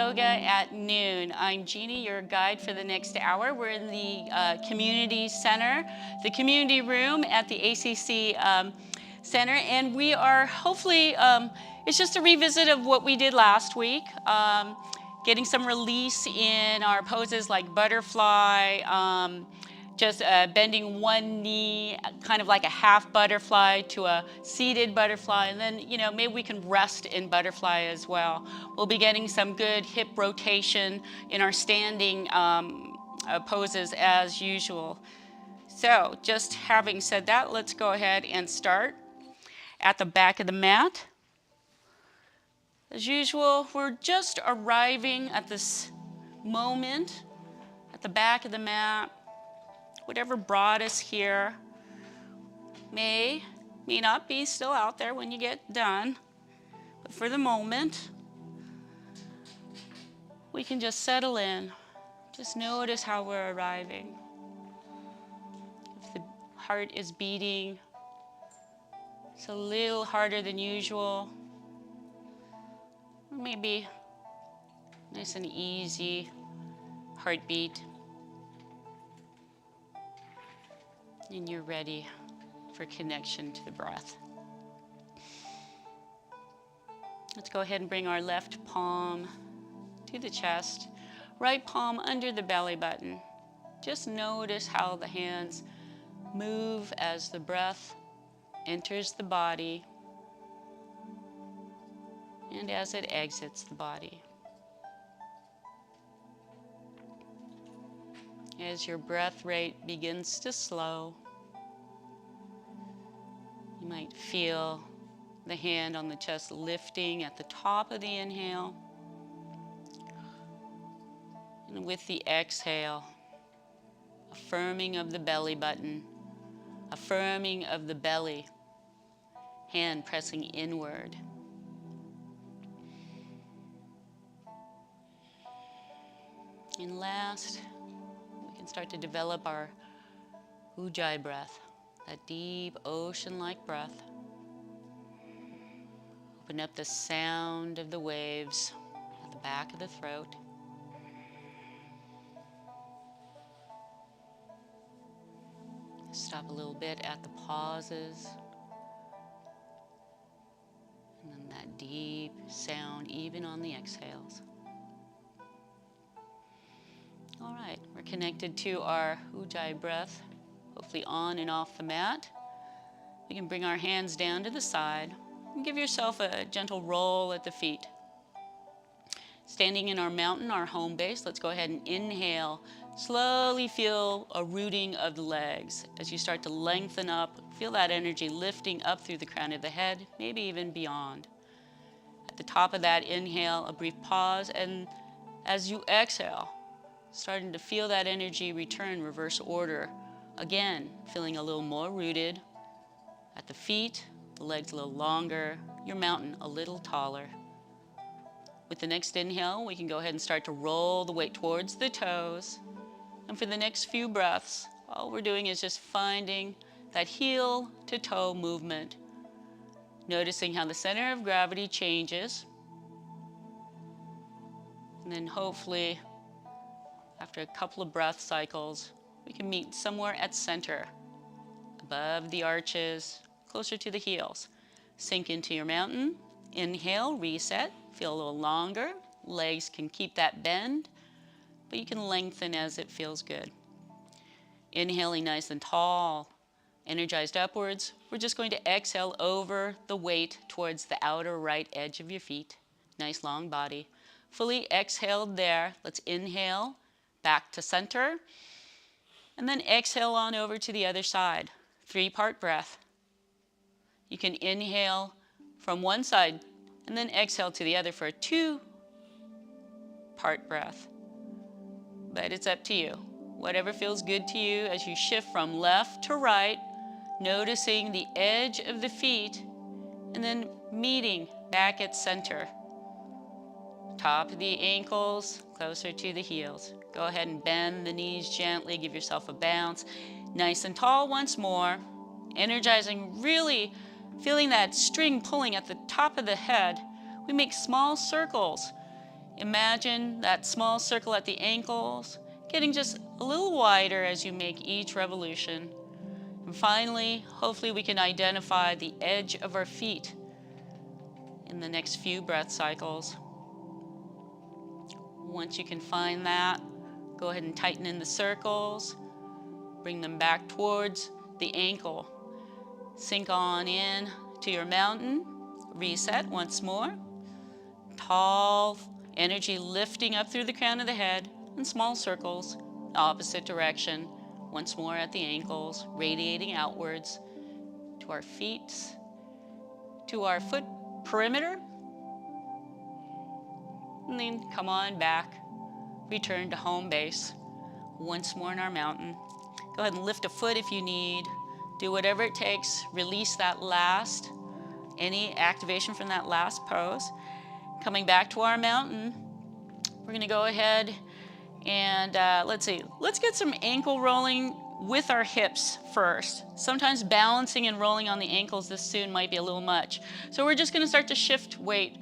Yoga at noon. I'm Jeani, your guide for the next hour. We're in the community center, the community room at the ACC Center, and we are hopefully, it's just a revisit of what we did last week, getting some release in our poses like butterfly, just bending one knee, kind of like a half butterfly to a seated butterfly, and then, you know, maybe we can rest in butterfly as well. We'll be getting some good hip rotation in our standing poses as usual. So, just having said that, let's go ahead and start at the back of the mat. As usual, we're just arriving at this moment at the back of the mat. Whatever brought us here may not be still out there when you get done. But for the moment, we can just settle in. Just notice how we're arriving. If the heart is beating, it's a little harder than usual. Or maybe nice and easy heartbeat. And you're ready for connection to the breath. Let's go ahead and bring our left palm to the chest, right palm under the belly button. Just notice how the hands move as the breath enters the body and as it exits the body. As your breath rate begins to slow, you might feel the hand on the chest lifting at the top of the inhale. And with the exhale, a firming of the belly button, a firming of the belly, hand pressing inward. And last, start to develop our Ujjayi breath, that deep ocean-like breath. Open up the sound of the waves at the back of the throat. Stop a little bit at the pauses. And then that deep sound even on the exhales. All right, we're connected to our Ujjayi breath, hopefully on and off the mat. We can bring our hands down to the side and give yourself a gentle roll at the feet. Standing in our mountain, our home base, let's go ahead and inhale. Slowly feel a rooting of the legs. As you start to lengthen up, feel that energy lifting up through the crown of the head, maybe even beyond. At the top of that inhale, a brief pause, and as you exhale, starting to feel that energy return, reverse order. Again, feeling a little more rooted. At the feet, the legs a little longer, your mountain a little taller. With the next inhale, we can go ahead and start to roll the weight towards the toes. And for the next few breaths, all we're doing is just finding that heel to toe movement. Noticing how the center of gravity changes. And then hopefully, after a couple of breath cycles, we can meet somewhere at center, above the arches, closer to the heels. Sink into your mountain. Inhale, reset, feel a little longer. Legs can keep that bend, but you can lengthen as it feels good. Inhaling nice and tall, energized upwards. We're just going to exhale over the weight towards the outer right edge of your feet. Nice long body. Fully exhaled there. Let's inhale. Back to center, and then exhale on over to the other side. 3-part breath. You can inhale from one side and then exhale to the other for a 2-part breath. But it's up to you. Whatever feels good to you as you shift from left to right, noticing the edge of the feet, and then meeting back at center. Top of the ankles, closer to the heels. Go ahead and bend the knees gently, give yourself a bounce. Nice and tall once more. Energizing, really feeling that string pulling at the top of the head. We make small circles imagine that small circle at the ankles getting just a little wider as you make each revolution. And finally, hopefully we can identify the edge of our feet in the next few breath cycles. Once you can find that, go ahead and tighten in the circles. Bring them back towards the ankle. Sink on in to your mountain. Reset once more. Tall energy lifting up through the crown of the head in small circles, opposite direction. Once more at the ankles, radiating outwards to our feet, to our foot perimeter. And then come on back. Return to home base. Once more in our mountain. Go ahead and lift a foot if you need. Do whatever it takes. Release that last, any activation from that last pose. Coming back to our mountain, we're going to go ahead and let's get some ankle rolling with our hips first. Sometimes balancing and rolling on the ankles this soon might be a little much. So we're just going to start to shift weight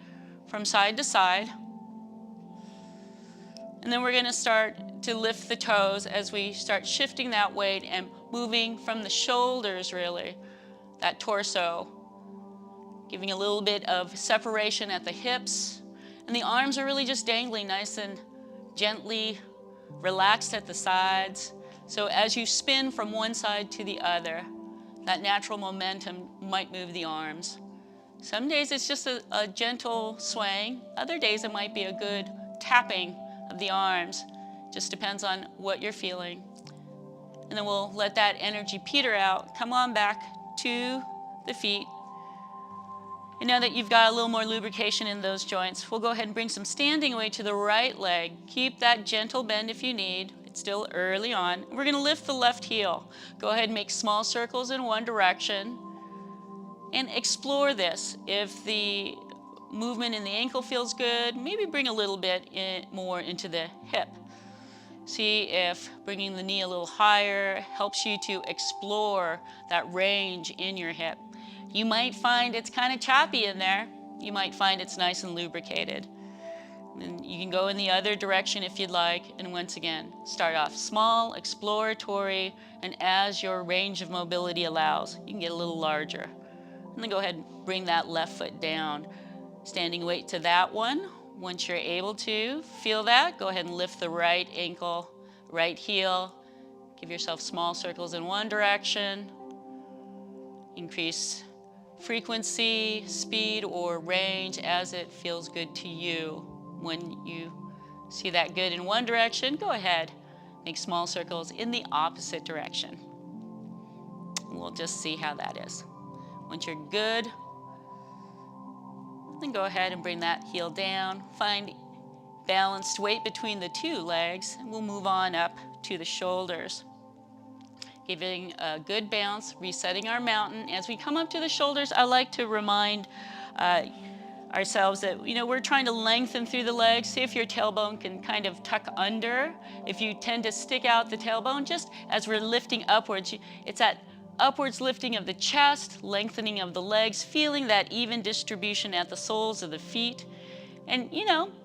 from side to side. And then we're going to start to lift the toes as we start shifting that weight and moving from the shoulders, really, that torso, giving a little bit of separation at the hips. And the arms are really just dangling nice and gently relaxed at the sides. So as you spin from one side to the other, that natural momentum might move the arms. Some days it's just a gentle swaying. Other days it might be a good tapping of the arms. Just depends on what you're feeling. And then we'll let that energy peter out. Come on back to the feet. And now that you've got a little more lubrication in those joints, we'll go ahead and bring some standing weight to the right leg. Keep that gentle bend if you need. It's still early on. We're going to lift the left heel. Go ahead and make small circles in one direction. And explore this. If the movement in the ankle feels good, maybe bring a little bit more into the hip. See if bringing the knee a little higher helps you to explore that range in your hip. You might find it's kind of choppy in there. You might find it's nice and lubricated. And you can go in the other direction if you'd like. And once again, start off small, exploratory, and as your range of mobility allows, you can get a little larger. And then go ahead and bring that left foot down. Standing weight to that one. Once you're able to feel that, go ahead and lift the right ankle, right heel. Give yourself small circles in one direction. Increase frequency, speed, or range as it feels good to you. When you see that good in one direction, go ahead, make small circles in the opposite direction. We'll just see how that is. Once you're good, then go ahead and bring that heel down. Find balanced weight between the two legs, and we'll move on up to the shoulders. Giving a good bounce, resetting our mountain. As we come up to the shoulders, I like to remind ourselves that, we're trying to lengthen through the legs. See if your tailbone can kind of tuck under. If you tend to stick out the tailbone, just as we're lifting upwards, it's that upwards lifting of the chest, lengthening of the legs, feeling that even distribution at the soles of the feet. And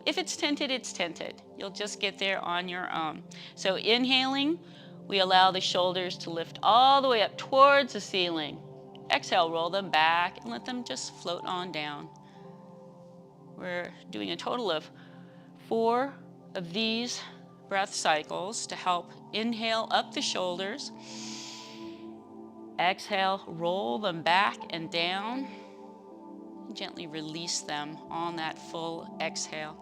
if it's tented, it's tented. You'll just get there on your own. So inhaling, we allow the shoulders to lift all the way up towards the ceiling. Exhale, roll them back and let them just float on down. We're doing a total of 4 of these breath cycles to help inhale up the shoulders. Exhale, roll them back and down. Gently release them on that full exhale.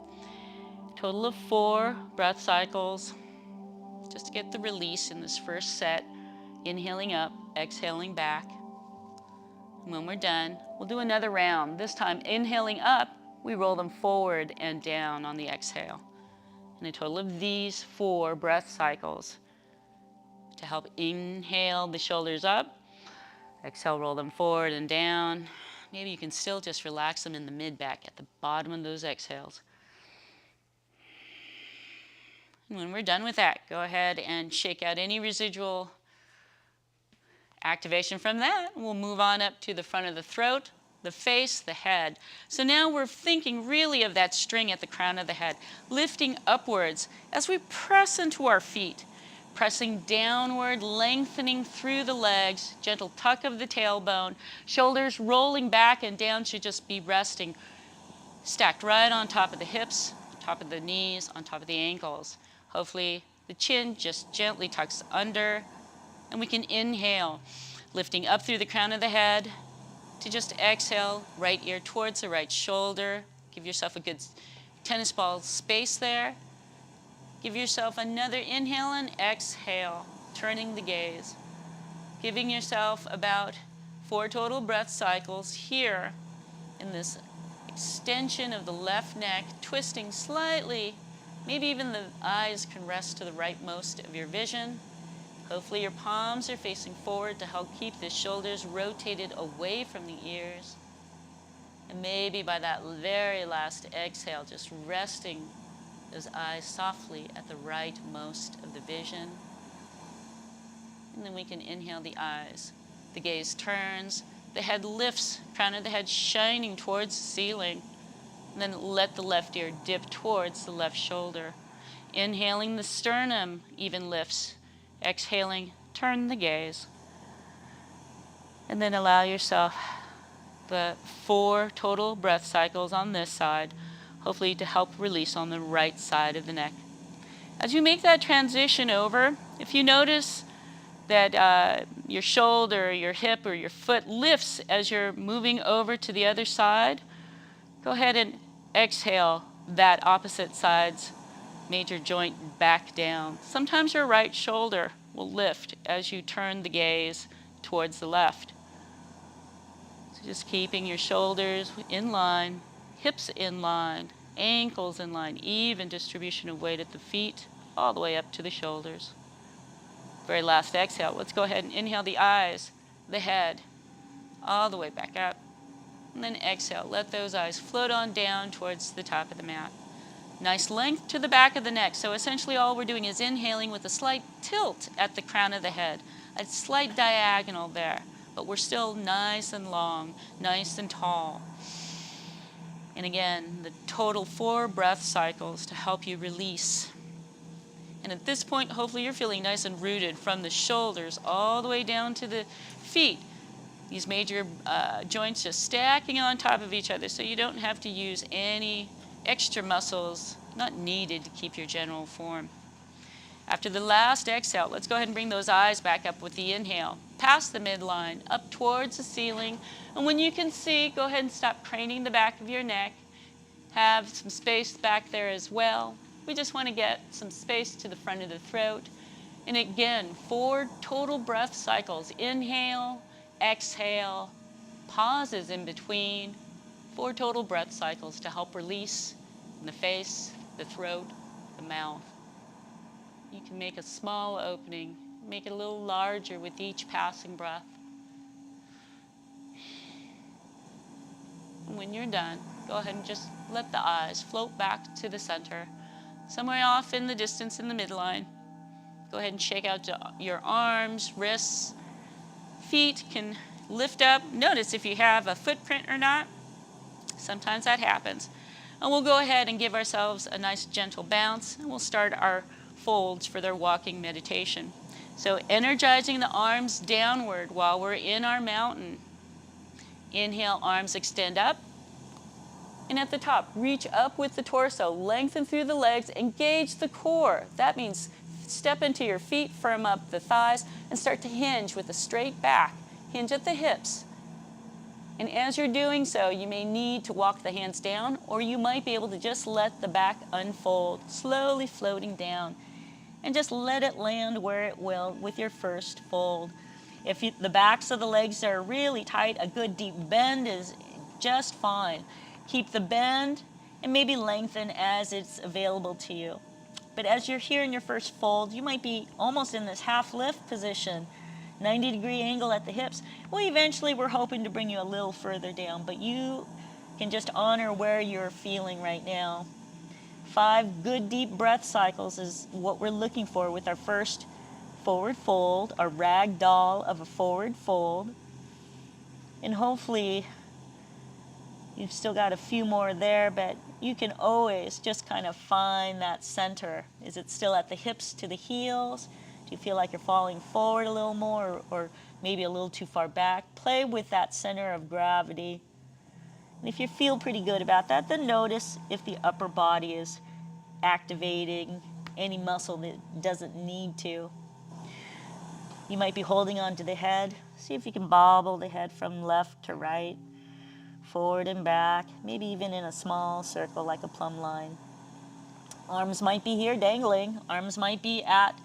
Total of 4 breath cycles. Just to get the release in this first set. Inhaling up, exhaling back. And when we're done, we'll do another round. This time, inhaling up, we roll them forward and down on the exhale. And a total of these 4 breath cycles to help inhale the shoulders up. Exhale, roll them forward and down. Maybe you can still just relax them in the mid-back at the bottom of those exhales. And when we're done with that, go ahead and shake out any residual activation from that. We'll move on up to the front of the throat. the face, the head. So now we're thinking really of that string at the crown of the head, lifting upwards as we press into our feet, pressing downward, lengthening through the legs, gentle tuck of the tailbone, shoulders rolling back and down should just be resting, stacked right on top of the hips, top of the knees, on top of the ankles. Hopefully the chin just gently tucks under, and we can inhale, lifting up through the crown of the head, to just exhale, right ear towards the right shoulder. Give yourself a good tennis ball space there. Give yourself another inhale and exhale, turning the gaze. Giving yourself about 4 total breath cycles here in this extension of the left neck, twisting slightly. Maybe even the eyes can rest to the rightmost of your vision. Hopefully your palms are facing forward to help keep the shoulders rotated away from the ears. And maybe by that very last exhale, just resting those eyes softly at the rightmost of the vision. And then we can inhale the eyes. The gaze turns, the head lifts, crown of the head shining towards the ceiling. And then let the left ear dip towards the left shoulder. Inhaling, the sternum even lifts. Exhaling, turn the gaze. And then allow yourself the 4 total breath cycles on this side, hopefully to help release on the right side of the neck. As you make that transition over, if you notice that your shoulder, your hip, or your foot lifts as you're moving over to the other side, go ahead and exhale that opposite side's major joint back down. Sometimes your right shoulder will lift as you turn the gaze towards the left. So just keeping your shoulders in line, hips in line, ankles in line, even distribution of weight at the feet, all the way up to the shoulders. Very last exhale, let's go ahead and inhale the eyes, the head, all the way back up. And then exhale, let those eyes float on down towards the top of the mat. Nice length to the back of the neck. So essentially all we're doing is inhaling with a slight tilt at the crown of the head, a slight diagonal there, but we're still nice and long, nice and tall. And again, the total 4 breath cycles to help you release. And at this point, hopefully you're feeling nice and rooted from the shoulders all the way down to the feet. These major joints just stacking on top of each other, so you don't have to use any extra muscles, not needed to keep your general form. After the last exhale, let's go ahead and bring those eyes back up with the inhale, past the midline, up towards the ceiling. And when you can see, go ahead and stop craning the back of your neck. Have some space back there as well. We just want to get some space to the front of the throat. And again, 4 total breath cycles. Inhale, exhale, pauses in between. 4 total breath cycles to help release in the face, the throat, the mouth. You can make a small opening, make it a little larger with each passing breath. And when you're done, go ahead and just let the eyes float back to the center, somewhere off in the distance in the midline. Go ahead and shake out your arms, wrists, feet can lift up. Notice if you have a footprint or not. Sometimes that happens. And we'll go ahead and give ourselves a nice gentle bounce, and we'll start our folds for their walking meditation. So energizing the arms downward while we're in our mountain. Inhale, arms extend up. And at the top, reach up with the torso, lengthen through the legs, engage the core. That means step into your feet, firm up the thighs, and start to hinge with a straight back. Hinge at the hips. And as you're doing so, you may need to walk the hands down, or you might be able to just let the back unfold, slowly floating down. And just let it land where it will with your first fold. If the backs of the legs are really tight, a good deep bend is just fine. Keep the bend and maybe lengthen as it's available to you. But as you're here in your first fold, you might be almost in this half lift position. 90-degree angle at the hips. Well, eventually we're hoping to bring you a little further down, but you can just honor where you're feeling right now. 5 good deep breath cycles is what we're looking for with our first forward fold, our rag doll of a forward fold. And hopefully You've still got a few more there, but you can always just kind of find that center. Is it still at the hips to the heels? Do you feel like you're falling forward a little more, or maybe a little too far back? Play with that center of gravity. And if you feel pretty good about that, then notice if the upper body is activating any muscle that doesn't need to. You might be holding on to the head. See if you can bobble the head from left to right, forward and back, maybe even in a small circle like a plumb line. Arms might be here dangling. Arms might be at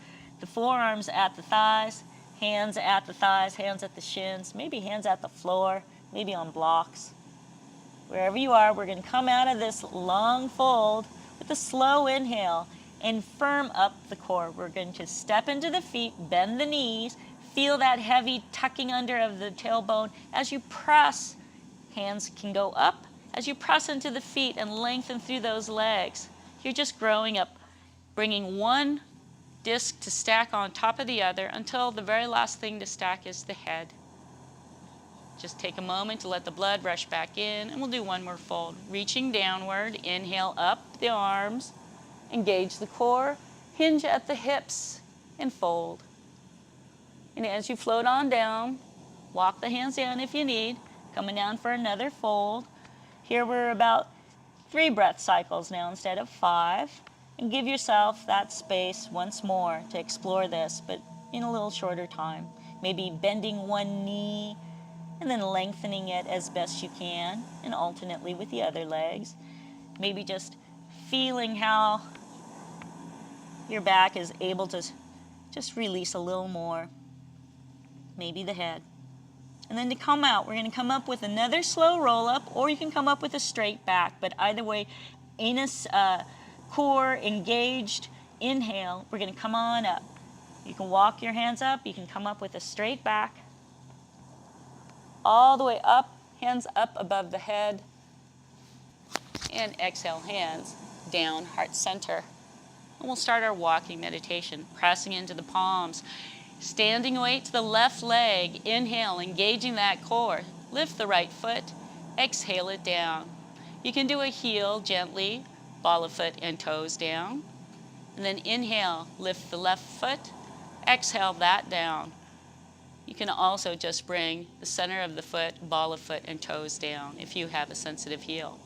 the forearms, at the thighs, hands at the thighs, hands at the shins, maybe hands at the floor, maybe on blocks. Wherever you are, we're going to come out of this long fold with a slow inhale and firm up the core. We're going to step into the feet, bend the knees, feel that heavy tucking under of the tailbone. As you press, hands can go up. As you press into the feet and lengthen through those legs, you're just growing up, bringing one disc to stack on top of the other until the very last thing to stack is the head. Just take a moment to let the blood rush back in, and we'll do one more fold. Reaching downward, inhale up the arms, engage the core, hinge at the hips, and fold. And as you float on down, walk the hands down if you need, coming down for another fold. Here we're about 3 breath cycles now instead of 5. And give yourself that space once more to explore this, but in a little shorter time. Maybe bending one knee and then lengthening it as best you can, and alternately with the other legs. Maybe just feeling how your back is able to just release a little more. Maybe the head. And then to come out, we're going to come up with another slow roll up, or you can come up with a straight back. But either way, anus, core engaged, inhale, we're going to come on up. You can walk your hands up, you can come up with a straight back. All the way up, hands up above the head. And exhale, hands down, heart center. And we'll start our walking meditation, pressing into the palms. Standing weight to the left leg, inhale, engaging that core. Lift the right foot, exhale it down. You can do a heel gently, ball of foot and toes down. And then inhale, lift the left foot, exhale that down. You can also just bring the center of the foot, ball of foot, and toes down if you have a sensitive heel.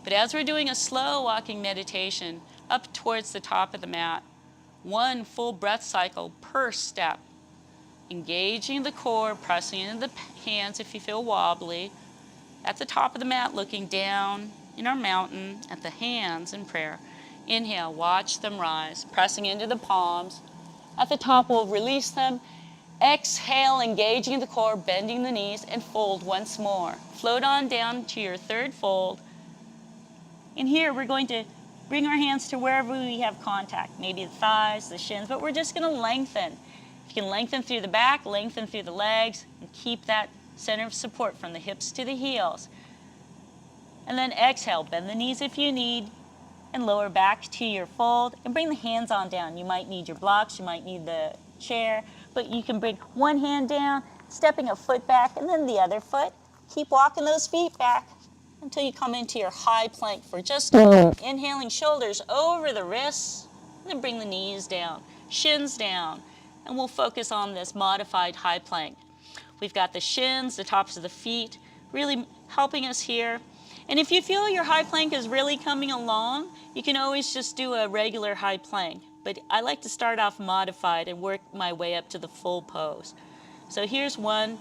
But as we're doing a slow walking meditation up towards the top of the mat, 1 full breath cycle per step. Engaging the core, pressing into the hands if you feel wobbly. At the top of the mat, looking down in our mountain at the hands in prayer. Inhale, watch them rise, pressing into the palms. At the top, we'll release them. Exhale, engaging the core, bending the knees, and fold once more. Float on down to your 3rd fold. And here we're going to bring our hands to wherever we have contact, maybe the thighs, the shins, but we're just going to lengthen. If you can lengthen through the back, lengthen through the legs, and keep that center of support from the hips to the heels. And then exhale, bend the knees if you need, and lower back to your fold, and bring the hands on down. You might need your blocks, you might need the chair, but you can bring one hand down, stepping a foot back, and then the other foot. Keep walking those feet back until you come into your high plank for just a moment. Inhaling, shoulders over the wrists, and then bring the knees down, shins down, and we'll focus on this modified high plank. We've got the shins, the tops of the feet, really helping us here. And if you feel your high plank is really coming along, you can always just do a regular high plank. But I like to start off modified and work my way up to the full pose. So here's one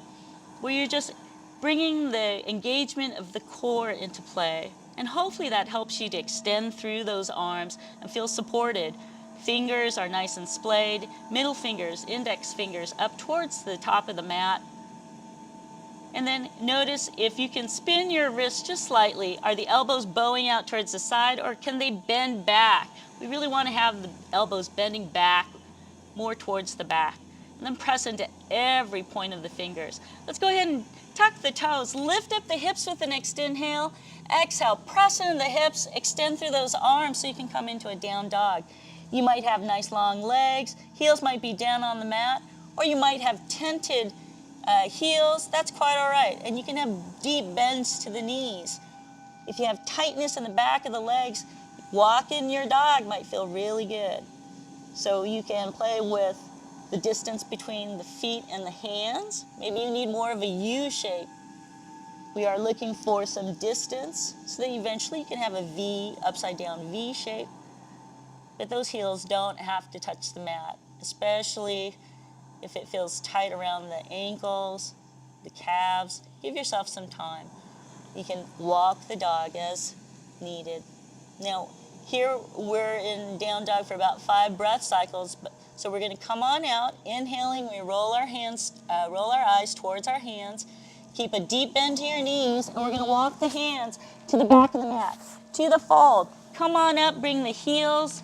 where you're just bringing the engagement of the core into play. And hopefully that helps you to extend through those arms and feel supported. Fingers are nice and splayed, middle fingers, index fingers up towards the top of the mat. And then notice if you can spin your wrists just slightly. Are the elbows bowing out towards the side, or can they bend back? We really want to have the elbows bending back, more towards the back. And then press into every point of the fingers. Let's go ahead and tuck the toes. Lift up the hips with the next inhale. Exhale, press into the hips, extend through those arms so you can come into a down dog. You might have nice long legs. Heels might be down on the mat, or you might have tented heels. That's quite all right. And you can have deep bends to the knees. If you have tightness in the back of the legs, walking your dog might feel really good. So you can play with the distance between the feet and the hands. Maybe you need more of a U shape. We are looking for some distance so that eventually you can have a V, upside down V shape. But those heels don't have to touch the mat, especially if it feels tight around the ankles, the calves. Give yourself some time. You can walk the dog as needed. Now, here we're in down dog for about 5 breath cycles. So we're going to come on out, inhaling. We roll our eyes towards our hands. Keep a deep bend to your knees, and we're going to walk the hands to the back of the mat, to the fold. Come on up, bring the heels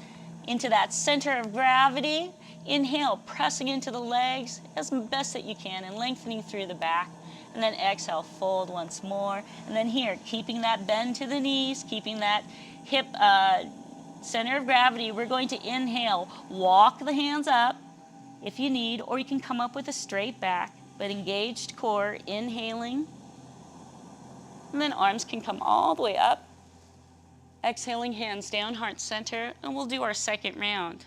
into that center of gravity. Inhale, pressing into the legs as best that you can and lengthening through the back. And then exhale, fold once more. And then here, keeping that bend to the knees, keeping that hip center of gravity, we're going to inhale, walk the hands up if you need, or you can come up with a straight back, but engaged core, inhaling. And then arms can come all the way up. Exhaling, hands down, heart center, and we'll do our second round.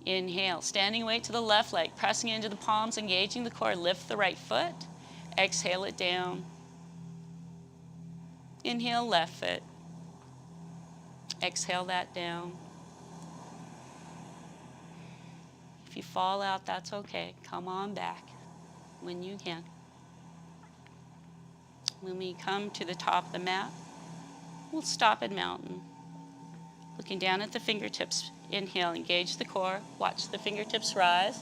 Inhale, standing weight to the left leg, pressing into the palms, engaging the core, lift the right foot. Exhale it down. Inhale, left foot. Exhale that down. If you fall out, that's okay. Come on back when you can. When we come to the top of the mat, we'll stop at mountain. Looking down at the fingertips. Inhale, engage the core. Watch the fingertips rise.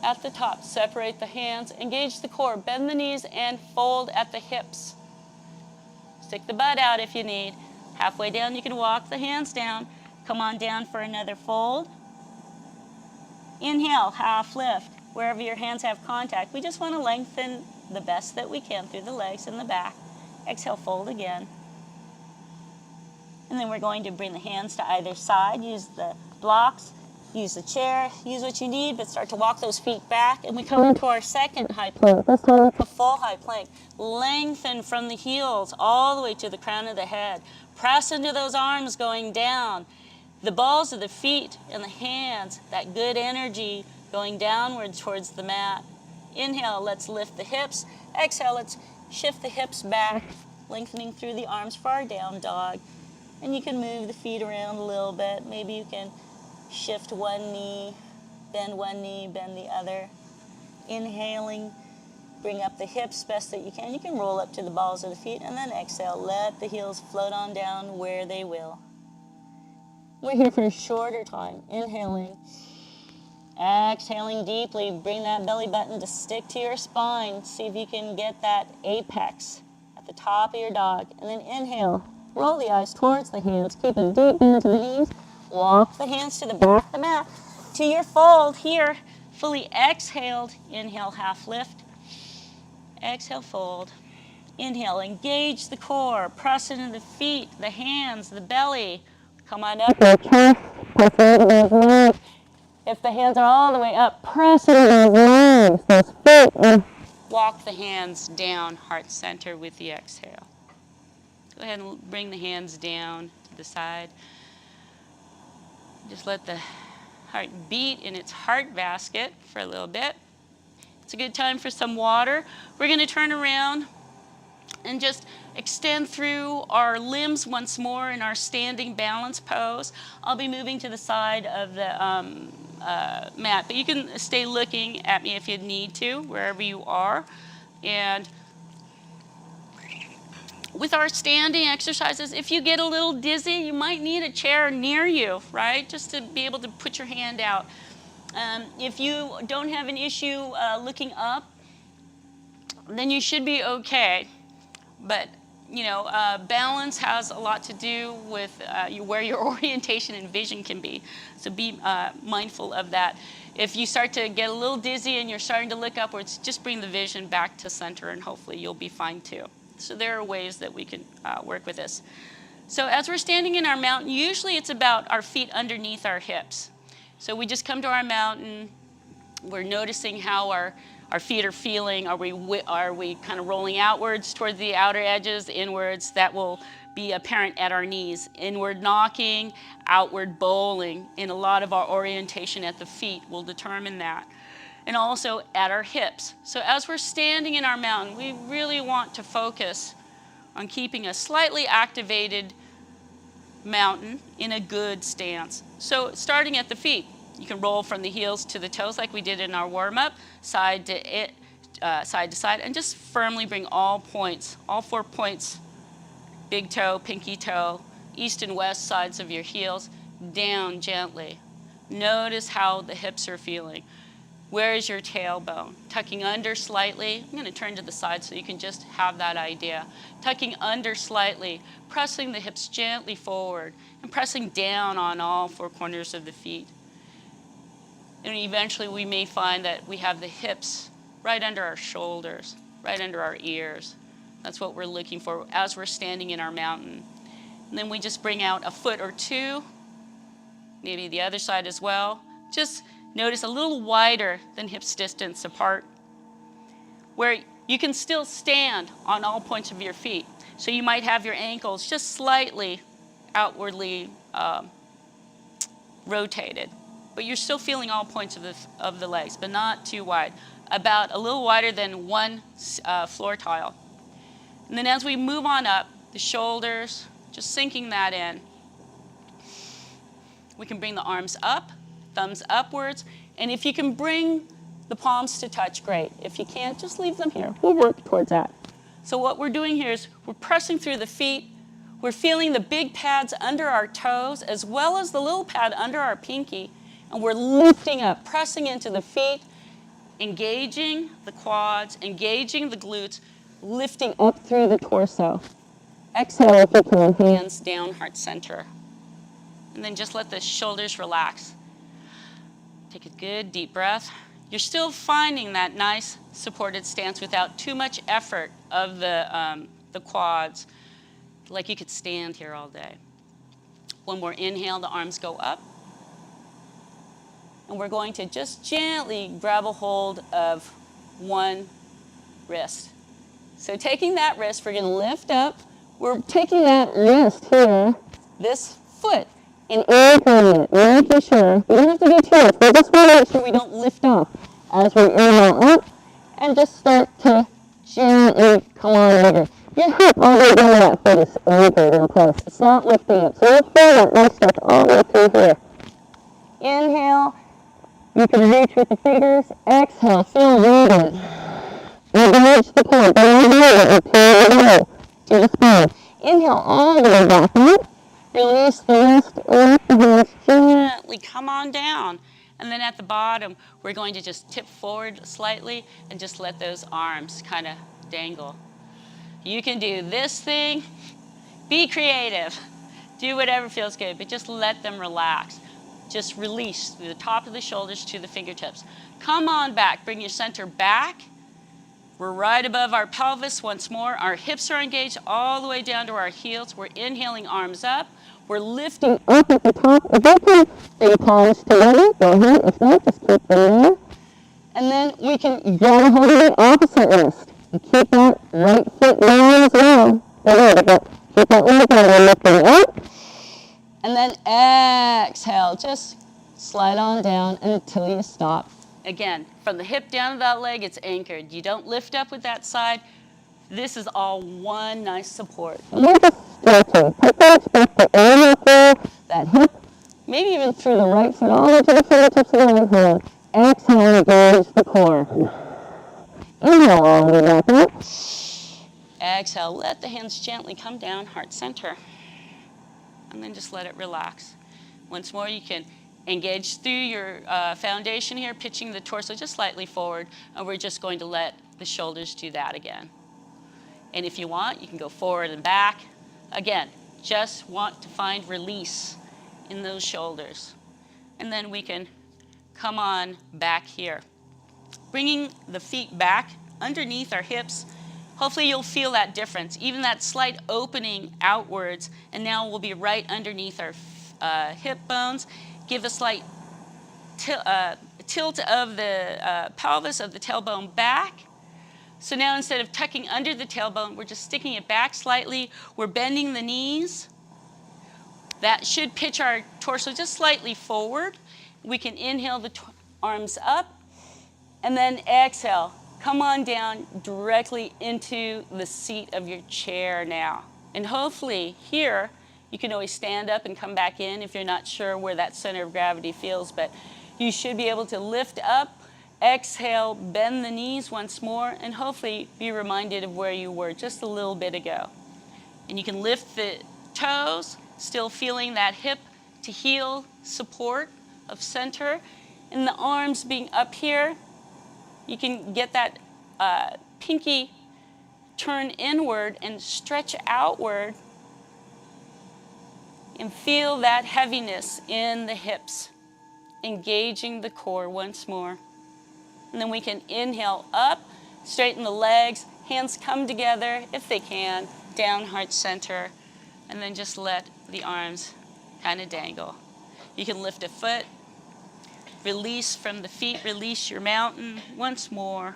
At the top, separate the hands, engage the core, bend the knees, and fold at the hips. Stick the butt out if you need. Halfway down, you can walk the hands down. Come on down for another fold. Inhale, half lift. Wherever your hands have contact, we just want to lengthen the best that we can through the legs and the back. Exhale, fold again. And then we're going to bring the hands to either side. Use the blocks, use the chair, use what you need, but start to walk those feet back. And we come into our second high plank. This time it's a full high plank. Lengthen from the heels all the way to the crown of the head. Press into those arms going down. The balls of the feet and the hands, that good energy going downward towards the mat. Inhale, let's lift the hips. Exhale, let's shift the hips back, lengthening through the arms for our down dog. And you can move the feet around a little bit. Maybe you can shift one knee, bend the other. Inhaling, bring up the hips best that you can. You can roll up to the balls of the feet and then exhale. Let the heels float on down where they will. We're here for a shorter time. Inhaling, exhaling deeply. Bring that belly button to stick to your spine. See if you can get that apex at the top of your dog. And then inhale. Roll the eyes towards the hands. Keep a deep bend to the knees. Walk the hands to the back of the mat. To your fold here. Fully exhaled. Inhale, half lift. Exhale, fold. Inhale, engage the core. Press into the feet, the hands, the belly. Come on up. If the hands are all the way up, press into those legs, those feet. Walk the hands down, heart center with the exhale. Go ahead and bring the hands down to the side. Just let the heart beat in its heart basket for a little bit. It's a good time for some water. We're going to turn around and just extend through our limbs once more in our standing balance pose. I'll be moving to the side of the mat, but you can stay looking at me if you need to, wherever you are. And with our standing exercises, if you get a little dizzy, you might need a chair near you, right? Just to be able to put your hand out. If you don't have an issue looking up, then you should be okay. But, you know, balance has a lot to do with where your orientation and vision can be. So be mindful of that. If you start to get a little dizzy and you're starting to look upwards, just bring the vision back to center and hopefully you'll be fine too. So there are ways that we can work with this. So as we're standing in our mountain, usually it's about our feet underneath our hips. So we just come to our mountain. We're noticing how our feet are feeling. Are we kind of rolling outwards towards the outer edges, inwards? That will be apparent at our knees. Inward knocking, outward bowling. In a lot of our orientation at the feet will determine that. And also at our hips. So as we're standing in our mountain, we really want to focus on keeping a slightly activated mountain in a good stance. So starting at the feet, you can roll from the heels to the toes like we did in our warm-up, side to side, and just firmly bring all points, all 4 points, big toe, pinky toe, east and west sides of your heels, down gently. Notice how the hips are feeling. Where is your tailbone? Tucking under slightly. I'm going to turn to the side so you can just have that idea. Tucking under slightly, pressing the hips gently forward, and pressing down on all 4 corners of the feet. And eventually we may find that we have the hips right under our shoulders, right under our ears. That's what we're looking for as we're standing in our mountain. And then we just bring out a foot or two, maybe the other side as well. Just notice a little wider than hips distance apart, where you can still stand on all points of your feet. So you might have your ankles just slightly outwardly rotated, but you're still feeling all points of the legs, but not too wide. About a little wider than one floor tile. And then as we move on up, the shoulders, just sinking that in. We can bring the arms up, thumbs upwards, and if you can bring the palms to touch, great. If you can't, just leave them here. We'll work towards that. So what we're doing here is we're pressing through the feet. We're feeling the big pads under our toes as well as the little pad under our pinky, and we're lifting up, pressing into the feet, engaging the quads, engaging the glutes, lifting up through the torso. Exhale if you can, hands down, heart center. And then just let the shoulders relax. Take a good deep breath. You're still finding that nice supported stance without too much effort of the quads, like you could stand here all day. One more inhale, the arms go up. And we're going to just gently grab a hold of one wrist. So taking that wrist, we're going to lift up. We're taking that wrist here, this foot, and anchoring it, making sure, we don't have to do too much, we just want to make sure we don't lift off as we inhale up, and just start to gently come on bigger. Your hip all the way down to that foot is anchored in place. It's not lifting up. So you'll feel that nice stretch all the way through here. Inhale. You can reach with the fingers. Exhale. Feel rooted. You can reach the core. Don't let it pull away to the spine. Inhale all the way back up. Release the wrist. Lift the hands. Gently come on down. And then at the bottom, we're going to just tip forward slightly and just let those arms kind of dangle. You can do this thing. Be creative. Do whatever feels good, but just let them relax. Just release through the top of the shoulders to the fingertips. Come on back. Bring your center back. We're right above our pelvis once more. Our hips are engaged all the way down to our heels. We're inhaling, arms up. We're lifting up at the top. If you can bring palms together, go ahead. If not, just keep them there. And then we can grab a hold of the opposite wrist. And keep that right foot down as well. Keep that leg down, lifting up. And then exhale. Just slide on down until you stop. Again, from the hip down to that leg, it's anchored. You don't lift up with that side. This is all one nice support. And we're just stretching. Take that stretch to air through that hip, maybe even through the right foot, all the way to the fingertips of the right hand. Exhale, engage the core. Inhale all the way back up. Exhale, let the hands gently come down, heart center. And then just let it relax. Once more, you can engage through your foundation here, pitching the torso just slightly forward, and we're just going to let the shoulders do that again. And if you want, you can go forward and back. Again, just want to find release in those shoulders. And then we can come on back here. Bringing the feet back underneath our hips. Hopefully you'll feel that difference, even that slight opening outwards, and now we'll be right underneath our hip bones. Give a slight tilt of the pelvis, of the tailbone back. So now instead of tucking under the tailbone, we're just sticking it back slightly. We're bending the knees. That should pitch our torso just slightly forward. We can inhale the arms up, and then exhale. Come on down directly into the seat of your chair now. And hopefully here, you can always stand up and come back in if you're not sure where that center of gravity feels, but you should be able to lift up, exhale, bend the knees once more, and hopefully be reminded of where you were just a little bit ago. And you can lift the toes, still feeling that hip to heel support of center, and the arms being up here. You can get that pinky turn inward and stretch outward and feel that heaviness in the hips, engaging the core once more. And then we can inhale up, straighten the legs, hands come together if they can, down heart center, and then just let the arms kind of dangle. You can lift a foot, release from the feet, release your mountain once more.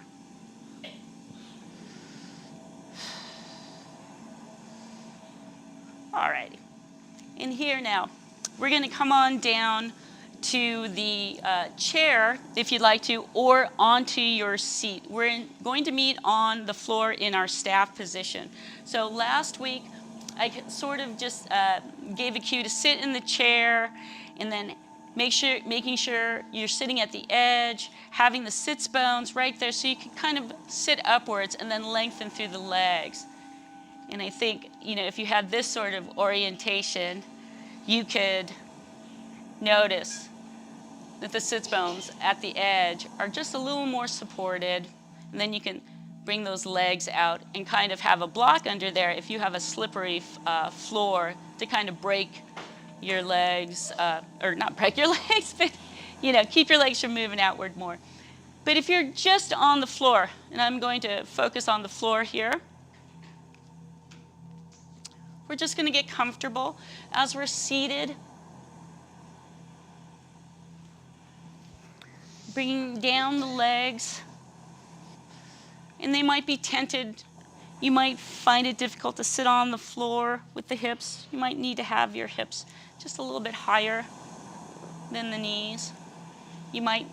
All righty. In here now, we're going to come on down to the chair, if you'd like to, or onto your seat. We're going to meet on the floor in our staff position. So last week, I sort of just gave a cue to sit in the chair, and then making sure you're sitting at the edge, having the sits bones right there so you can kind of sit upwards and then lengthen through the legs. And I think, if you had this sort of orientation, you could notice that the sits bones at the edge are just a little more supported, and then you can bring those legs out and kind of have a block under there if you have a slippery floor to kind of break your legs, or not break your legs, but keep your legs from moving outward more. But if you're just on the floor, and I'm going to focus on the floor here, we're just going to get comfortable as we're seated. Bringing down the legs, and they might be tented. You might find it difficult to sit on the floor with the hips. You might need to have your hips just a little bit higher than the knees. You might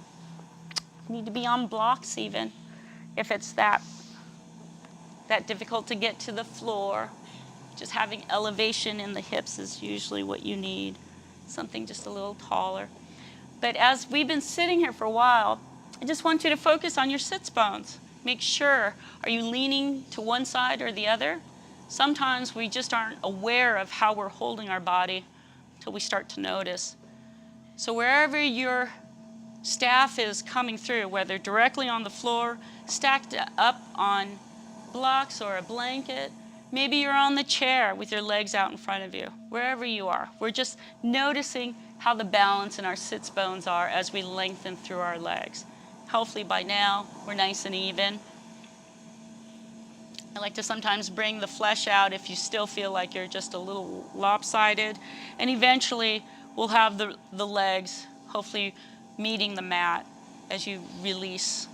need to be on blocks even if it's that difficult to get to the floor. Just having elevation in the hips is usually what you need, something just a little taller. But as we've been sitting here for a while, I just want you to focus on your sits bones. Make sure, are you leaning to one side or the other? Sometimes we just aren't aware of how we're holding our body until we start to notice. So wherever your staff is coming through, whether directly on the floor, stacked up on blocks or a blanket, maybe you're on the chair with your legs out in front of you, wherever you are. We're just noticing how the balance in our sits bones are as we lengthen through our legs. Hopefully by now, we're nice and even. I like to sometimes bring the flesh out if you still feel like you're just a little lopsided. And eventually, we'll have the legs hopefully meeting the mat as you release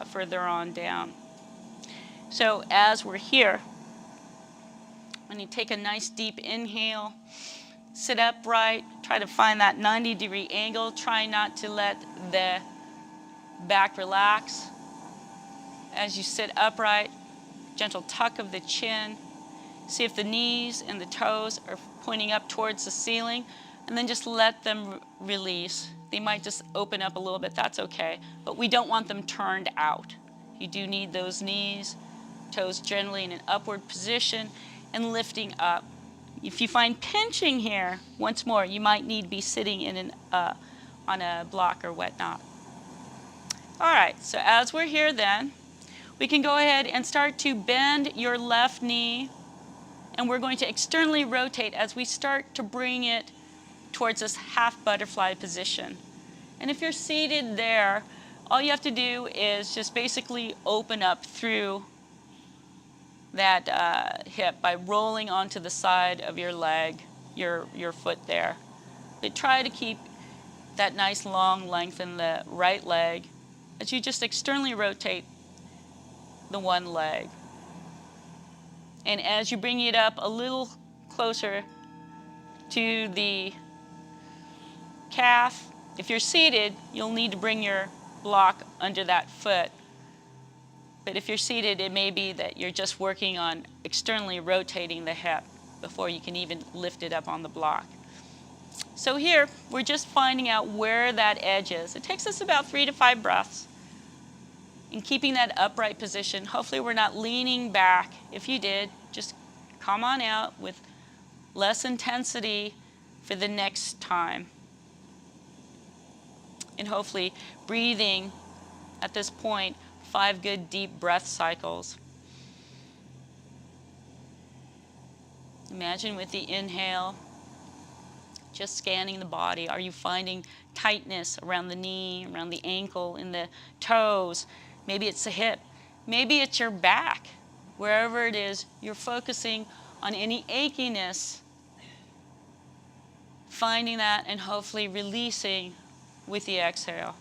further on down. So as we're here, when you take a nice deep inhale, sit upright, try to find that 90-degree angle. Try not to let the back relax. As you sit upright, gentle tuck of the chin. See if the knees and the toes are pointing up towards the ceiling, and then just let them release. They might just open up a little bit, that's okay, but we don't want them turned out. You do need those knees, toes generally in an upward position, and lifting up. If you find pinching here, once more, you might need to be sitting in on a block or whatnot. All right, so as we're here then, we can go ahead and start to bend your left knee, and we're going to externally rotate as we start to bring it towards this half butterfly position. And if you're seated there, all you have to do is just basically open up through that hip by rolling onto the side of your leg, your foot there. But try to keep that nice long length in the right leg as you just externally rotate the one leg. And as you bring it up a little closer to the calf, if you're seated, you'll need to bring your block under that foot. But if you're seated, it may be that you're just working on externally rotating the hip before you can even lift it up on the block. So here, we're just finding out where that edge is. It takes us about 3 to 5 breaths. And keeping that upright position, hopefully we're not leaning back. If you did, just come on out with less intensity for the next time. And hopefully breathing at this point 5 good deep breath cycles. Imagine with the inhale, just scanning the body. Are you finding tightness around the knee, around the ankle, in the toes? Maybe it's the hip. Maybe it's your back. Wherever it is, you're focusing on any achiness, finding that, and hopefully releasing with the exhale.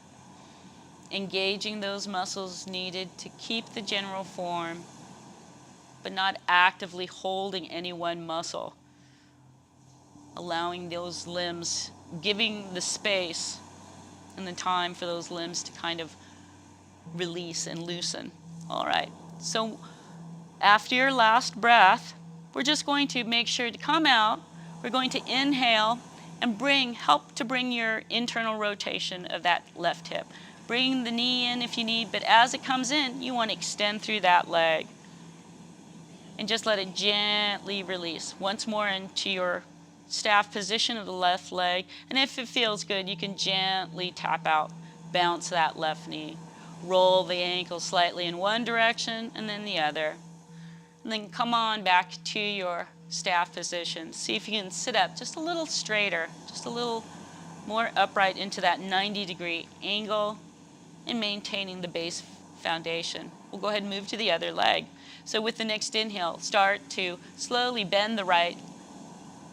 Engaging those muscles needed to keep the general form, but not actively holding any one muscle. Allowing those limbs, giving the space and the time for those limbs to kind of release and loosen. All right, so after your last breath, we're just going to make sure to come out. We're going to inhale and help to bring your internal rotation of that left hip. Bring the knee in if you need, but as it comes in, you want to extend through that leg. And just let it gently release. Once more into your staff position of the left leg. And if it feels good, you can gently tap out, bounce that left knee. Roll the ankle slightly in one direction and then the other. And then come on back to your staff position. See if you can sit up just a little straighter, just a little more upright into that 90-degree angle and maintaining the base foundation. We'll go ahead and move to the other leg. So with the next inhale, start to slowly bend the right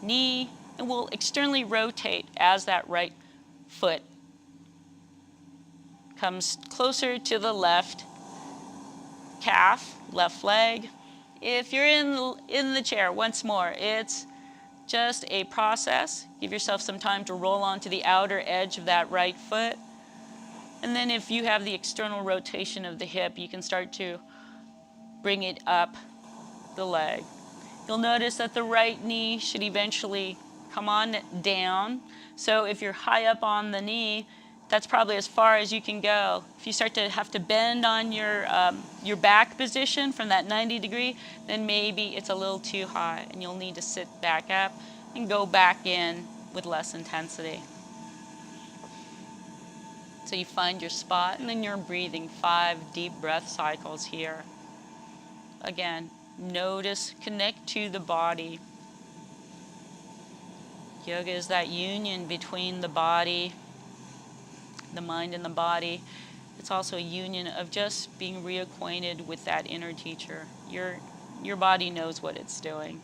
knee, and we'll externally rotate as that right foot comes closer to the left calf, left leg. If you're in the chair, once more, it's just a process. Give yourself some time to roll onto the outer edge of that right foot. And then if you have the external rotation of the hip, you can start to bring it up the leg. You'll notice that the right knee should eventually come on down. So if you're high up on the knee, that's probably as far as you can go. If you start to have to bend on your back position from that 90 degree, then maybe it's a little too high and you'll need to sit back up and go back in with less intensity. So you find your spot and then you're breathing 5 deep breath cycles here. Again, notice, connect to the body. Yoga is that union between the body, the mind and the body. It's also a union of just being reacquainted with that inner teacher. Your body knows what it's doing.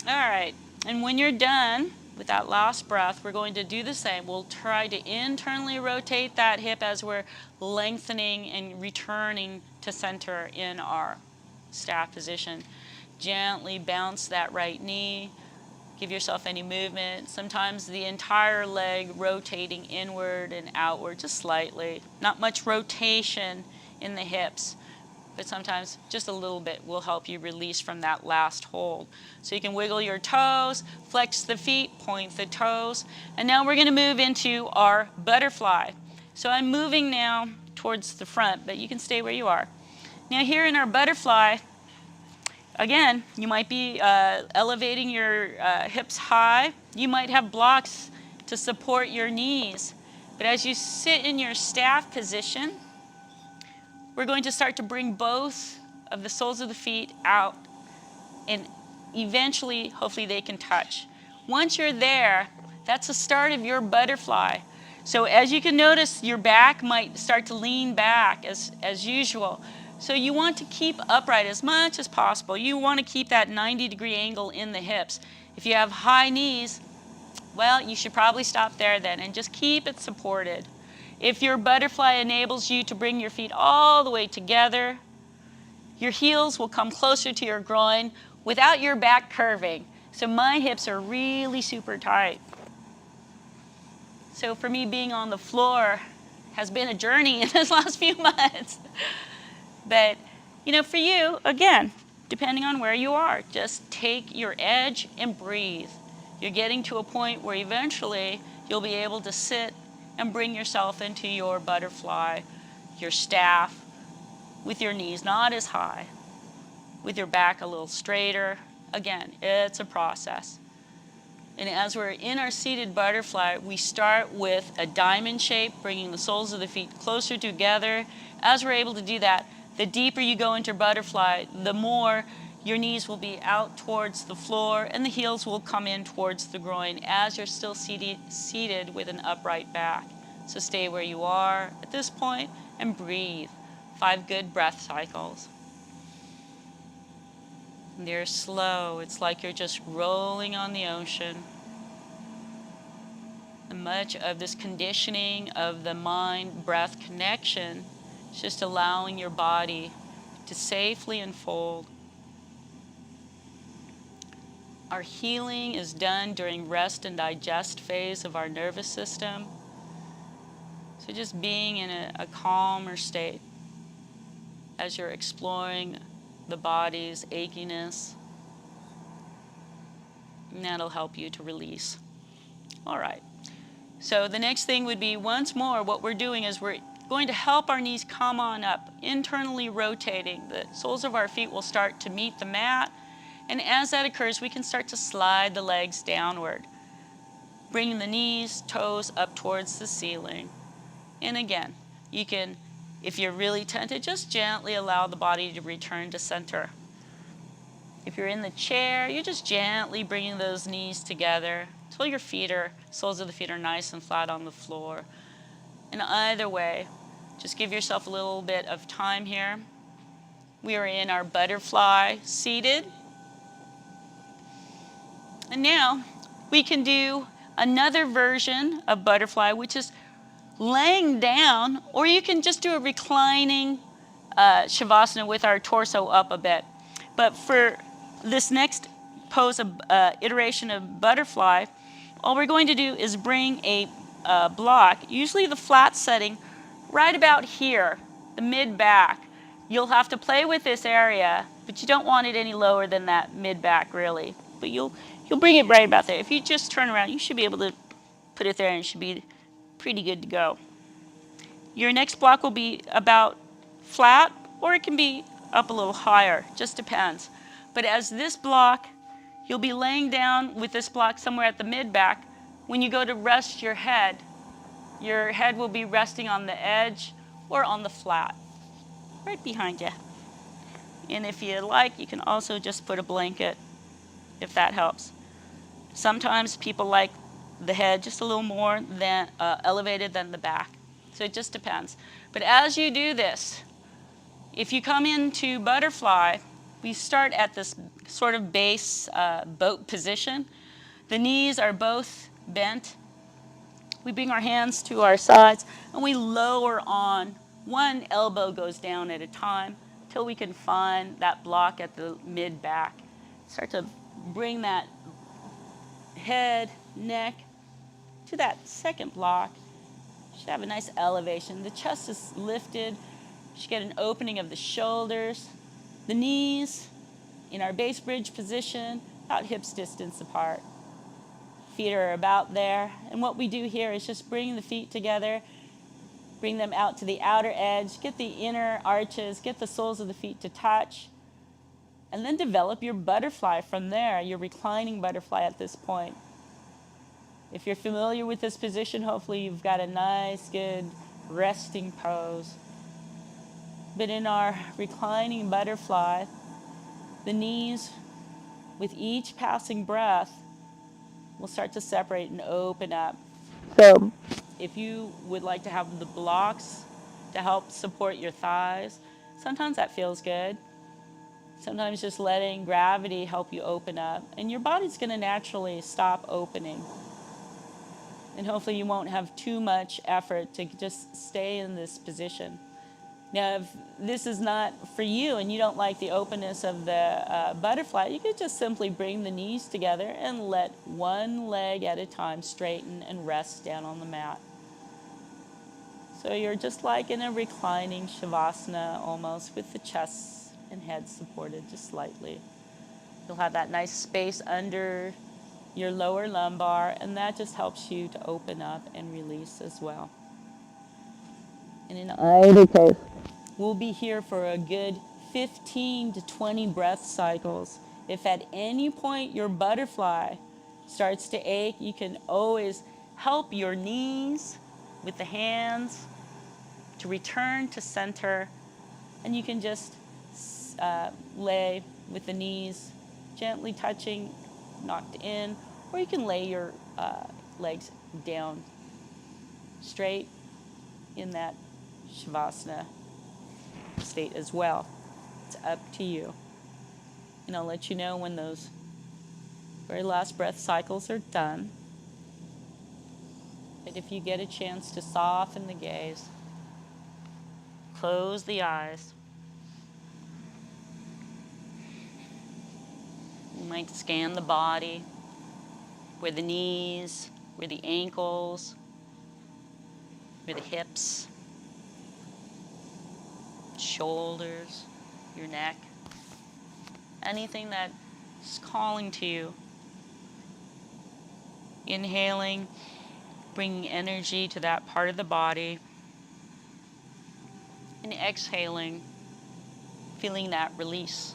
All right, and when you're done with that last breath, we're going to do the same. We'll try to internally rotate that hip as we're lengthening and returning to center in our staff position. Gently bounce that right knee. Give yourself any movement. Sometimes the entire leg rotating inward and outward just slightly. Not much rotation in the hips, but sometimes just a little bit will help you release from that last hold. So you can wiggle your toes, flex the feet, point the toes, and now we're going to move into our butterfly. So I'm moving now towards the front, but you can stay where you are. Now here in our butterfly, again, you might be elevating your hips high. You might have blocks to support your knees. But as you sit in your staff position, we're going to start to bring both of the soles of the feet out, and eventually, hopefully, they can touch. Once you're there, that's the start of your butterfly. So as you can notice, your back might start to lean back as usual. So you want to keep upright as much as possible. You want to keep that 90-degree angle in the hips. If you have high knees, Well, you should probably stop there then and just keep it supported. If your butterfly enables you to bring your feet all the way together, your heels will come closer to your groin without your back curving. So my hips are really super tight. So for me, being on the floor has been a journey in this last few months. But, you know, for you, again, depending on where you are, just take your edge and breathe. You're getting to a point where eventually you'll be able to sit and bring yourself into your butterfly, your staff, with your knees not as high, with your back a little straighter. Again, it's a process. And as we're in our seated butterfly, we start with a diamond shape, bringing the soles of the feet closer together. As we're able to do that, the deeper you go into butterfly, the more your knees will be out towards the floor and the heels will come in towards the groin as you're still seated with an upright back. So stay where you are at this point and breathe. 5 good breath cycles. And they're slow. It's like you're just rolling on the ocean. And much of this conditioning of the mind-breath connection is just allowing your body to safely unfold. Our healing is done during rest and digest phase of our nervous system. So just being in a calmer state as you're exploring the body's achiness, and that'll help you to release. All right. So the next thing would be, once more, what we're doing is we're going to help our knees come on up, internally rotating. The soles of our feet will start to meet the mat, and as that occurs, we can start to slide the legs downward, bringing the knees, toes up towards the ceiling. And again, you can, if you're really tempted, just gently allow the body to return to center. If you're in the chair, you're just gently bringing those knees together until your soles of the feet are nice and flat on the floor. And either way, just give yourself a little bit of time here. We are in our butterfly seated. And now we can do another version of butterfly, which is laying down, or you can just do a reclining Shavasana with our torso up a bit. But for this next pose of iteration of butterfly, all we're going to do is bring a block, usually the flat setting, right about here, the mid-back. You'll have to play with this area, but you don't want it any lower than that mid-back, really. But you'll bring it right about there. If you just turn around, you should be able to put it there, and it should be pretty good to go. Your next block will be about flat, or it can be up a little higher, just depends. But as this block, you'll be laying down with this block somewhere at the mid-back. When you go to rest your head will be resting on the edge or on the flat, right behind you. And if you like, you can also just put a blanket, if that helps. Sometimes people like the head just a little more than elevated than the back. So it just depends. But as you do this, if you come into butterfly, we start at this sort of base boat position. The knees are both bent. We bring our hands to our sides and we lower on. One elbow goes down at a time till we can find that block at the mid-back. Start to bring that head, neck to that second block. You should have a nice elevation. The chest is lifted. You should get an opening of the shoulders. The knees in our base bridge position, about hips distance apart. Feet are about there. And what we do here is just bring the feet together, bring them out to the outer edge, get the inner arches, get the soles of the feet to touch, and then develop your butterfly from there, your reclining butterfly at this point. If you're familiar with this position, hopefully you've got a nice, good resting pose. But in our reclining butterfly, the knees, with each passing breath, will start to separate and open up. So if you would like to have the blocks to help support your thighs, sometimes that feels good. Sometimes just letting gravity help you open up, and your body's going to naturally stop opening. And hopefully you won't have too much effort to just stay in this position. Now, if this is not for you and you don't like the openness of the butterfly, you could just simply bring the knees together and let one leg at a time straighten and rest down on the mat. So you're just like in a reclining shavasana almost, with the chest and head supported just slightly. You'll have that nice space under your lower lumbar, and that just helps you to open up and release as well. And in either case, we'll be here for a good 15 to 20 breath cycles. If at any point your butterfly starts to ache, you can always help your knees with the hands to return to center, and you can just lay with the knees gently touching, knocked in, or you can lay your legs down straight in that shavasana state as well. It's up to you. And I'll let you know when those very last breath cycles are done. But if you get a chance to soften the gaze, close the eyes. You might scan the body, where the knees, where the ankles, where the hips, shoulders, your neck, anything that's calling to you. Inhaling, bringing energy to that part of the body, and exhaling, feeling that release.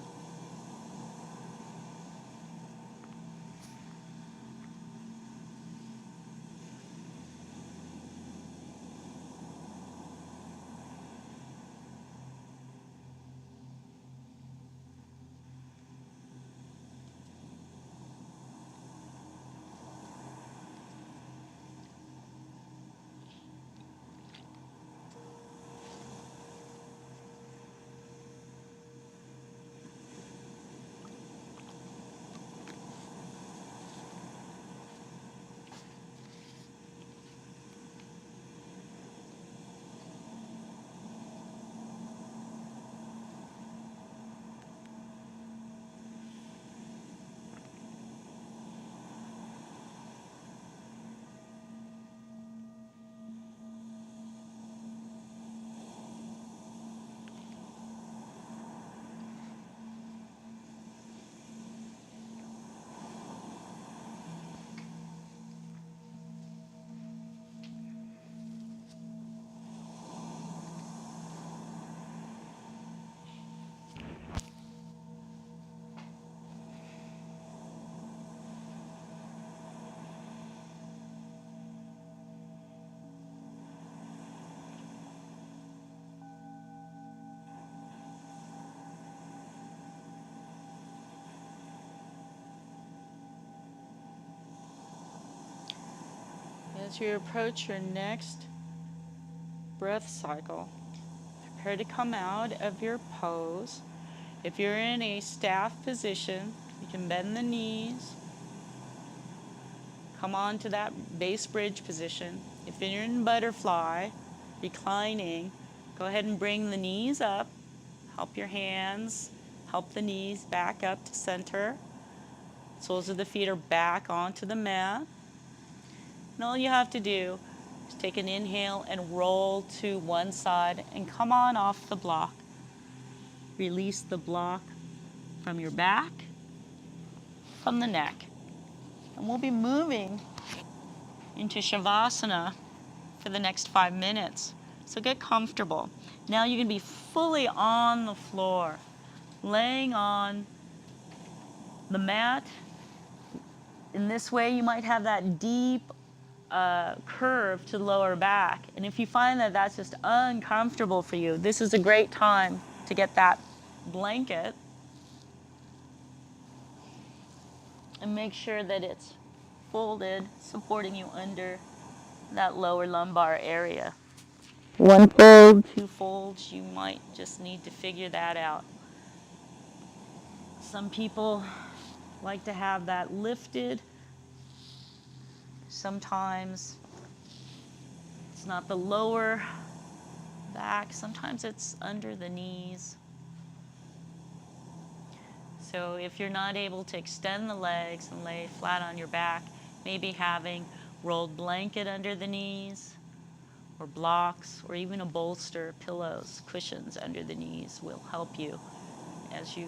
As you approach your next breath cycle, prepare to come out of your pose. If you're in a staff position, you can bend the knees, come on to that base bridge position. If you're in butterfly, reclining, go ahead and bring the knees up. Help your hands, help the knees back up to center. Soles of the feet are back onto the mat. And all you have to do is take an inhale and roll to one side and come on off the block. Release the block from your back, from the neck. And we'll be moving into Shavasana for the next 5 minutes. So get comfortable. Now you can be fully on the floor, laying on the mat. In this way, you might have that deep curve to the lower back. And if you find that that's just uncomfortable for you, this is a great time to get that blanket and make sure that it's folded, supporting you under that lower lumbar area. One fold, two folds, you might just need to figure that out. Some people like to have that lifted. Sometimes It's not the lower back. Sometimes it's under the knees. So if you're not able to extend the legs and lay flat on your back, maybe having rolled blanket under the knees, or blocks, or even a bolster, pillows, cushions under the knees will help you as you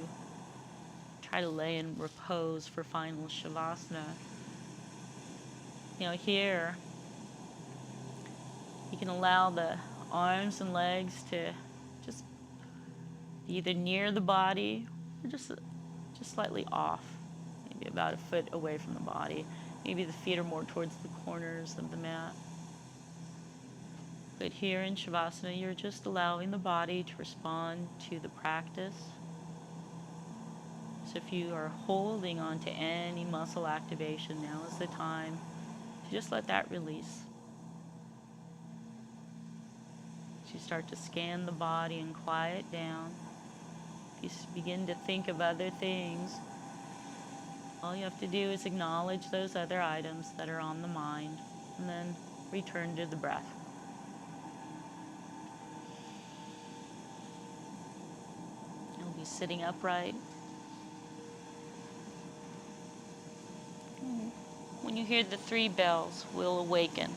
try to lay in repose for final Shavasana. You know, here, you can allow the arms and legs to just be either near the body or just slightly off, maybe about a foot away from the body. Maybe the feet are more towards the corners of the mat. But here in Shavasana, you're just allowing the body to respond to the practice. So if you are holding on to any muscle activation, now is the time to just let that release. As you start to scan the body and quiet down, if you begin to think of other things, all you have to do is acknowledge those other items that are on the mind and then return to the breath. You'll be sitting upright. When you hear the 3 bells, we'll awaken.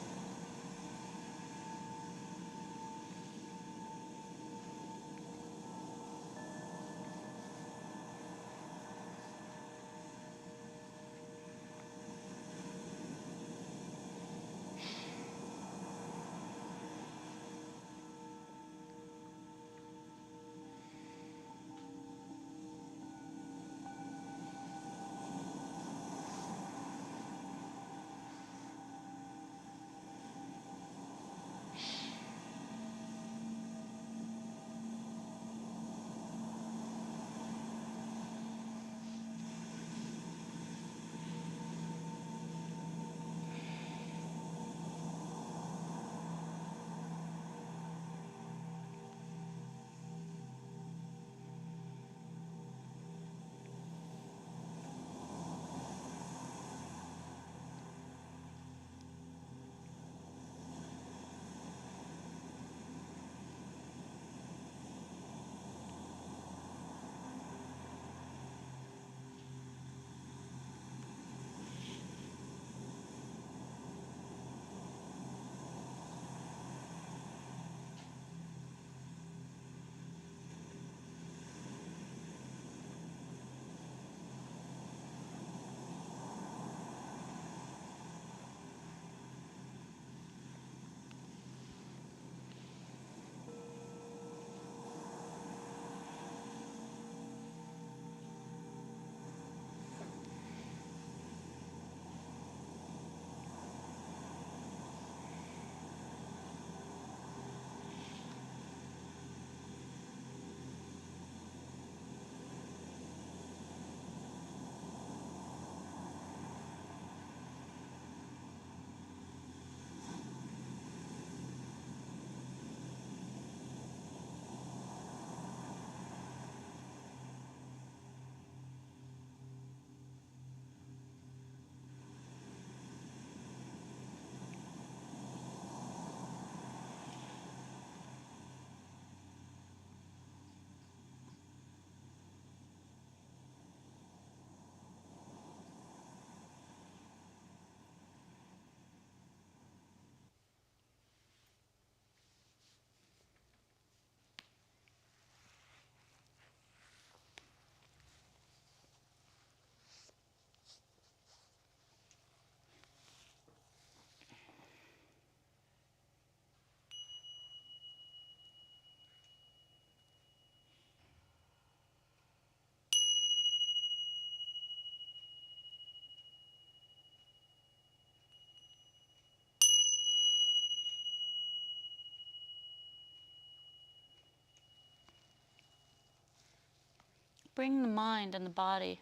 Bring the mind and the body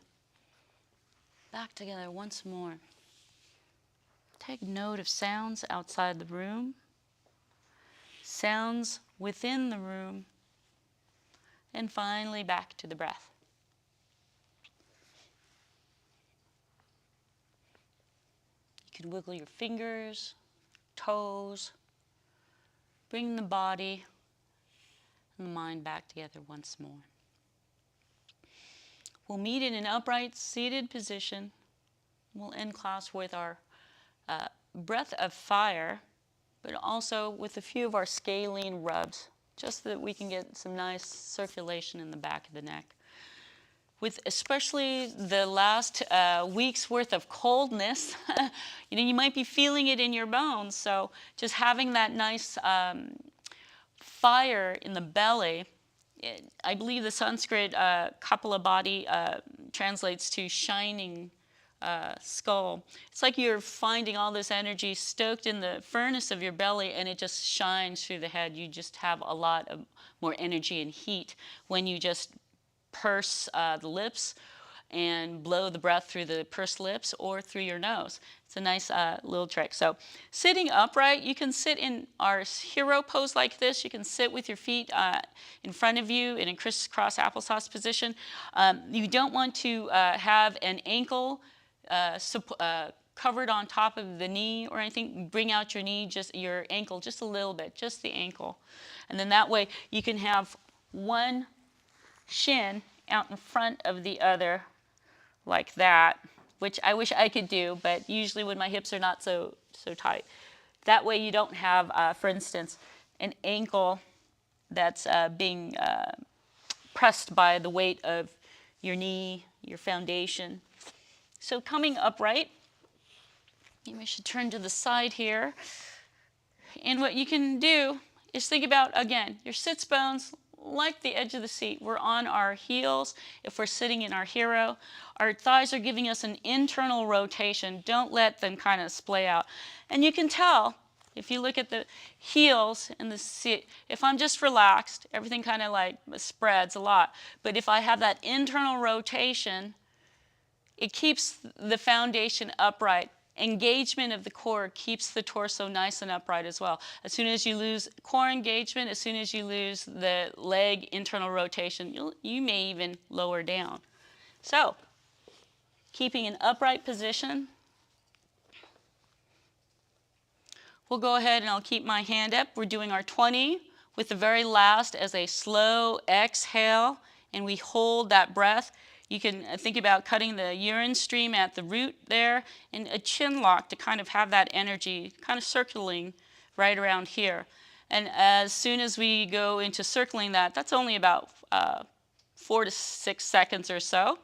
back together once more. Take note of sounds outside the room, sounds within the room, and finally back to the breath. You can wiggle your fingers, toes, Bring the body and the mind back together once more. We'll meet in an upright seated position. We'll end class with our breath of fire, but also with a few of our scalene rubs, just so that we can get some nice circulation in the back of the neck. With especially the last week's worth of coldness, you might be feeling it in your bones. So just having that nice fire in the belly, I believe the Sanskrit Kapalabhati translates to shining skull. It's like you're finding all this energy stoked in the furnace of your belly, and it just shines through the head. You just have a lot of more energy and heat when you just purse the lips and blow the breath through the pursed lips or through your nose. It's a nice little trick. So sitting upright, you can sit in our hero pose like this. You can sit with your feet in front of you in a crisscross applesauce position. You don't want to have an ankle covered on top of the knee or anything. Bring out your knee, just your ankle, just a little bit, just the ankle. And then that way you can have one shin out in front of the other like that, which I wish I could do, but usually when my hips are not so tight. That way you don't have, for instance, an ankle that's being pressed by the weight of your knee, your foundation. So coming upright, maybe I should turn to the side here. And what you can do is think about, again, your sits bones like the edge of the seat. We're on our heels if we're sitting in our hero. Our thighs are giving us an internal rotation. Don't let them kind of splay out. And you can tell, if you look at the heels and the seat, if I'm just relaxed, everything kind of like spreads a lot. But if I have that internal rotation, it keeps the foundation upright. Engagement of the core keeps the torso nice and upright as well. As soon as you lose core engagement, as soon as you lose the leg internal rotation, you may even lower down. So, keeping an upright position. We'll go ahead and I'll keep my hand up. We're doing our 20 with the very last as a slow exhale, and we hold that breath. You can think about cutting the urine stream at the root there, and a chin lock to kind of have that energy kind of circling right around here. And as soon as we go into circling that, that's only about 4 to 6 seconds or so.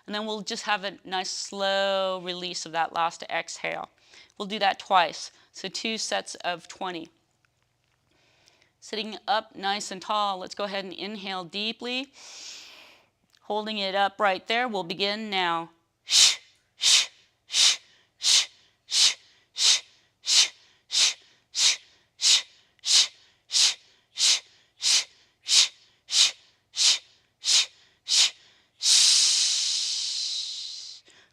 And then we'll just have a nice slow release of that last exhale. We'll do that twice, so 2 sets of 20. Sitting up nice and tall, let's go ahead and inhale deeply. Holding it up right there, we'll begin now.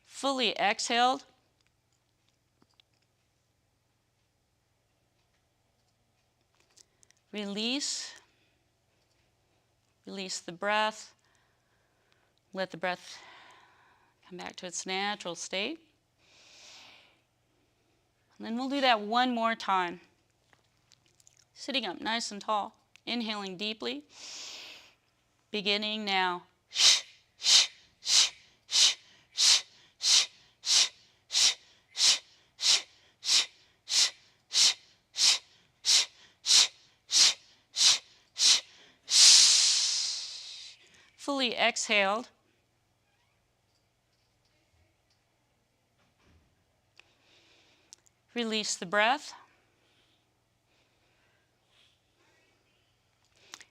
Fully exhaled. Release. Release the breath. Let the breath come back to its natural state. And then we'll do that one more time. Sitting up nice and tall, inhaling deeply. Beginning now. Fully exhaled. Release the breath.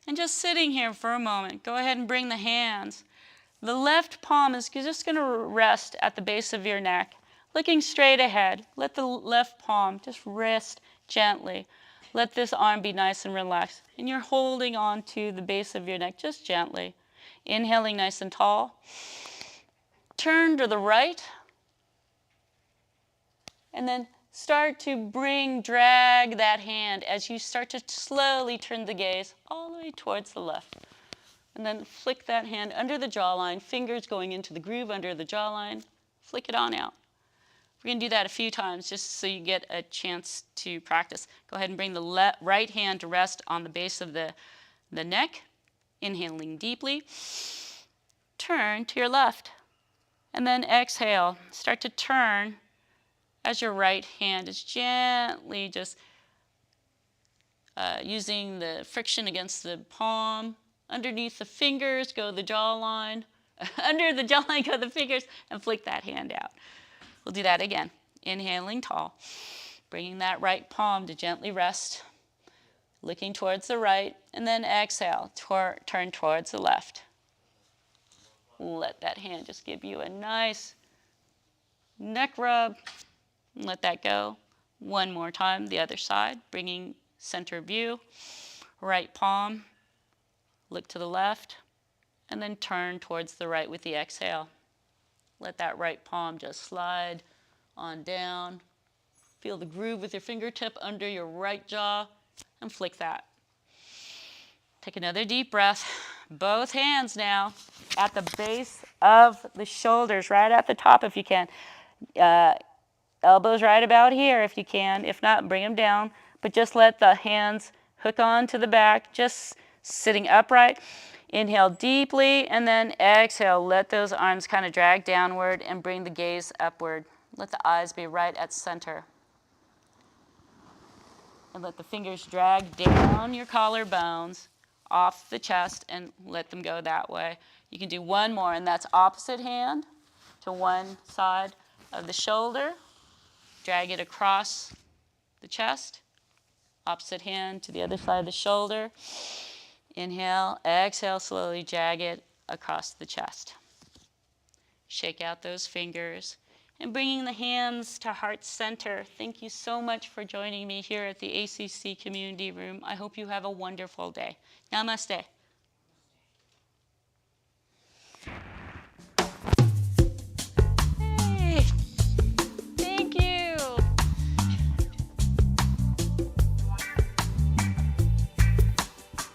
And just sitting here for a moment, go ahead and bring the hands. The left palm is just going to rest at the base of your neck, looking straight ahead. Let the left palm just rest gently. Let this arm be nice and relaxed. And you're holding on to the base of your neck just gently. Inhaling nice and tall. Turn to the right. And then start to drag that hand as you start to slowly turn the gaze all the way towards the left. And then flick that hand under the jawline, fingers going into the groove under the jawline. Flick it on out. We're going to do that a few times just so you get a chance to practice. Go ahead and bring the right hand to rest on the base of the neck. Inhaling deeply. Turn to your left. And then exhale. Start to turn as your right hand is gently just using the friction against the palm. Underneath the fingers, go the jawline. Under the jawline, go the fingers, and flick that hand out. We'll do that again. Inhaling tall. Bringing that right palm to gently rest. Looking towards the right. And then exhale, turn towards the left. Let that hand just give you a nice neck rub. Let that go. One more time, the other side. Bringing center view. Right palm. Look to the left. And then turn towards the right with the exhale. Let that right palm just slide on down. Feel the groove with your fingertip under your right jaw and flick that. Take another deep breath. Both hands now at the base of the shoulders, right at the top if you can. Elbows right about here if you can. If not, bring them down. But just let the hands hook on to the back, just sitting upright. Inhale deeply, and then exhale. Let those arms kind of drag downward and bring the gaze upward. Let the eyes be right at center. And let the fingers drag down your collarbones, off the chest, and let them go that way. You can do one more, and that's opposite hand to one side of the shoulder. Drag it across the chest. Opposite hand to the other side of the shoulder. Inhale, exhale, slowly drag it across the chest. Shake out those fingers. And bringing the hands to heart center. Thank you so much for joining me here at the ACC Community Room. I hope you have a wonderful day. Namaste.